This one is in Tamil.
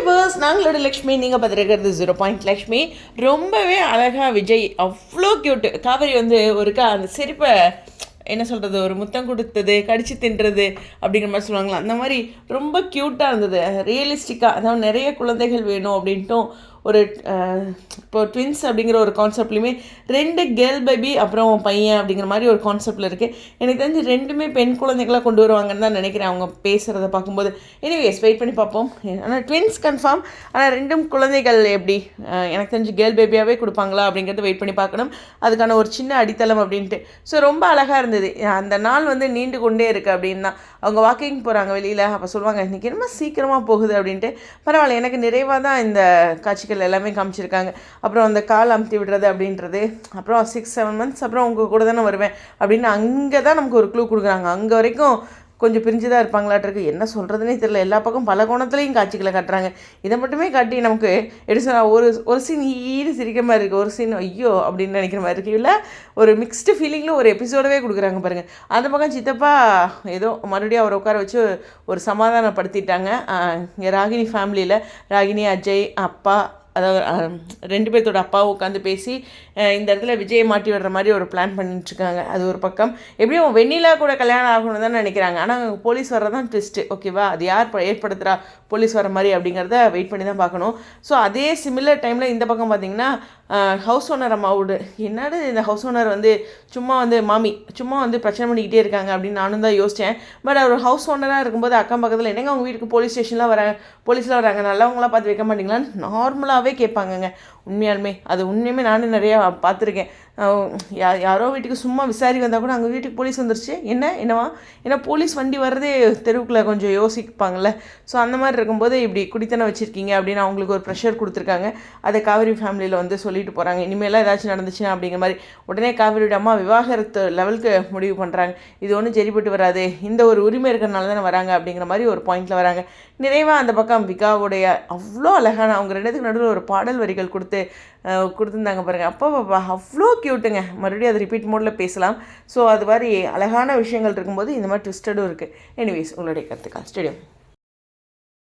வியூவர்ஸ், நாங்களோட லக்ஷ்மி, நீங்கள் பார்த்துருக்கிறது 0 லக்ஷ்மி. ரொம்பவே அழகாக விஜய் அவ்வளோ க்யூட்டு. காவேரி வந்து ஒருக்கா அந்த சிரிப்பை என்ன சொல்கிறது, ஒரு முத்தம் கொடுத்தது, கடிச்சு தின்றது அப்படிங்கிற மாதிரி சொல்லுவாங்களா, அந்த மாதிரி ரொம்ப க்யூட்டாக இருந்தது. ரியலிஸ்டிக்காக, அதாவது நிறைய குழந்தைகள் வேணும் அப்படின்ட்டும் ஒரு இப்போ ட்வின்ஸ் அப்படிங்கிற ஒரு கான்செப்ட்லேயுமே 2 கேர்ள் பேபி அப்புறம் பையன் அப்படிங்கிற மாதிரி ஒரு கான்செப்டில் இருக்குது. எனக்கு தெரிஞ்சு 2மே பெண் குழந்தைகளாக கொண்டு வருவாங்கன்னு தான் நினைக்கிறேன் அவங்க பேசுகிறத பார்க்கும்போது. எனிவேஸ் வெயிட் பண்ணி பார்ப்போம். ஆனால் ட்வின்ஸ் கன்ஃபார்ம். ஆனால் 2 குழந்தைகள் எப்படி எனக்கு தெரிஞ்சு கேர்ள் பேபியாகவே கொடுப்பாங்களா அப்படிங்கிறத வெயிட் பண்ணி பார்க்கணும். அதுக்கான ஒரு சின்ன அடித்தளம் அப்படின்ட்டு. ஸோ ரொம்ப அழகாக இருந்தது. அந்த நாள் வந்து நீண்டு கொண்டே இருக்குது அப்படின்னா அவங்க வாக்கிங் போகிறாங்க வெளியில். அப்போ சொல்லுவாங்க, இன்றைக்கி ரொம்ப சீக்கிரமாக போகுது அப்படின்ட்டு. பரவாயில்ல, எனக்கு நிறைவாக தான் இந்த காட்சிகள் எல்லாமே காமிச்சிருக்காங்க. அப்புறம் அந்த கால் அமுத்தி விடுறது அப்படின்றது, அப்புறம் 6-7 months அப்புறம் உங்கள் கூட தானே வருவேன் அப்படின்னு அங்கே தான் நமக்கு ஒரு க்ளூ கொடுக்குறாங்க. அங்கே வரைக்கும் கொஞ்சம் பிரிஞ்சு தான் இருப்பாங்களாட்டிருக்கு. என்ன சொல்கிறதுனே தெரியல. எல்லா பக்கம் பல கோணத்துலேயும் காட்சிகளை காட்டுறாங்க. இதை மட்டுமே காட்டி நமக்கு எடுத்து ஒரு சீன் சிரிக்கிற மாதிரி இருக்குது, ஒரு சீன் ஐயோ அப்படின்னு நினைக்கிற மாதிரி இருக்குது. இல்லை, ஒரு மிக்ஸ்டு ஃபீலிங்கில் ஒரு எபிசோடவே கொடுக்குறாங்க பாருங்கள். அந்த பக்கம் சித்தப்பா ஏதோ மறுபடியும் அவரை உட்கார வச்சு ஒரு சமாதானப்படுத்திட்டாங்க. இங்கே ராகினி ஃபேமிலியில் ராகினி, அஜய், அப்பா, அதாவது 2 பேர்த்தோட அப்பாவை உட்காந்து பேசி இந்த இடத்துல விஜயை மாட்டி விடுற மாதிரி ஒரு பிளான் பண்ணிட்டுருக்காங்க. அது ஒரு பக்கம். எப்படியும் வெண்ணிலா கூட கல்யாணம் ஆகணும்னு தான் நினைக்கிறாங்க. ஆனால் போலீஸ் வர்றதான் ட்விஸ்ட்டு. ஓகேவா, அது யார் ஏற்படுத்துகிறா போலீஸ் வர மாதிரி அப்படிங்கிறத வெயிட் பண்ணி தான் பார்க்கணும். ஸோ அதே சிமிலர் டைமில் இந்த பக்கம் பார்த்திங்கன்னா ஹவுஸ் ஓனர் அம்மாவோடு என்னது இந்த ஹவுஸ் ஓனர் வந்து சும்மா வந்து மாமி சும்மா வந்து பிரச்சனை பண்ணிக்கிட்டே இருக்காங்க அப்படின்னு நானும் தான் யோசித்தேன். பட் அவர் ஹவுஸ் ஓனராக இருக்கும்போது அக்கம் பக்கத்தில் என்னங்க அவங்க வீட்டுக்கு போலீஸ் ஸ்டேஷன்லாம் வராங்க, போலீஸில் வராங்க, நல்லவங்களாம் பார்த்து வைக்க மாட்டிங்களான்னு நார்மலாகவே கேட்பாங்கங்க. உண்மையாலுமே அது உண்மையுமே நானும் நிறையா பார்த்துருக்கேன். யாரோ வீட்டுக்கு சும்மா விசாரி வந்தால் கூட அங்கே வீட்டுக்கு போலீஸ் வந்துருச்சு, என்னவா, ஏன்னா போலீஸ் வண்டி வர்றதே தெருவுக்குள்ளே கொஞ்சம் யோசிப்பாங்கள்ல. ஸோ அந்த மாதிரி இருக்கும்போது இப்படி குடித்தனம் வச்சுருக்கீங்க அப்படின்னு அவங்களுக்கு ஒரு ப்ரெஷர் கொடுத்துருக்காங்க. அதை காவேரி ஃபேமிலியில் வந்து சொல்லிட்டு போகிறாங்க. இனிமேலாம் ஏதாச்சும் நடந்துச்சுன்னா அப்படிங்கிற மாதிரி உடனே காவேரியோட அம்மா விவாகரத்து லெவலுக்கு முடிவு பண்ணுறாங்க. இது ஒன்றும் சரிப்பட்டு வராது, இந்த ஒரு உரிமை இருக்கிறனால தானே வராங்க அப்படிங்கிற மாதிரி ஒரு பாயிண்டில் வராங்க. நிறைவாக அந்த பக்கம் விகாவுடைய அவ்வளோ அழகான அவங்க 2த்துக்கு நடுவில் ஒரு பாடல் வரிகள் கொடுத்துருந்தாங்க பாருங்கள். அப்போ அவ்வளோ க்யூட்டுங்க. மறுபடியும் அது ரிப்பீட் மோடில் பேசலாம். ஸோ அது மாதிரி அழகான விஷயங்கள் இருக்கும்போது இந்த மாதிரி ட்விஸ்டடும் இருக்குது. எனிவேஸ் உங்களுடைய கருத்துக்கள் ஸ்டேடியம்.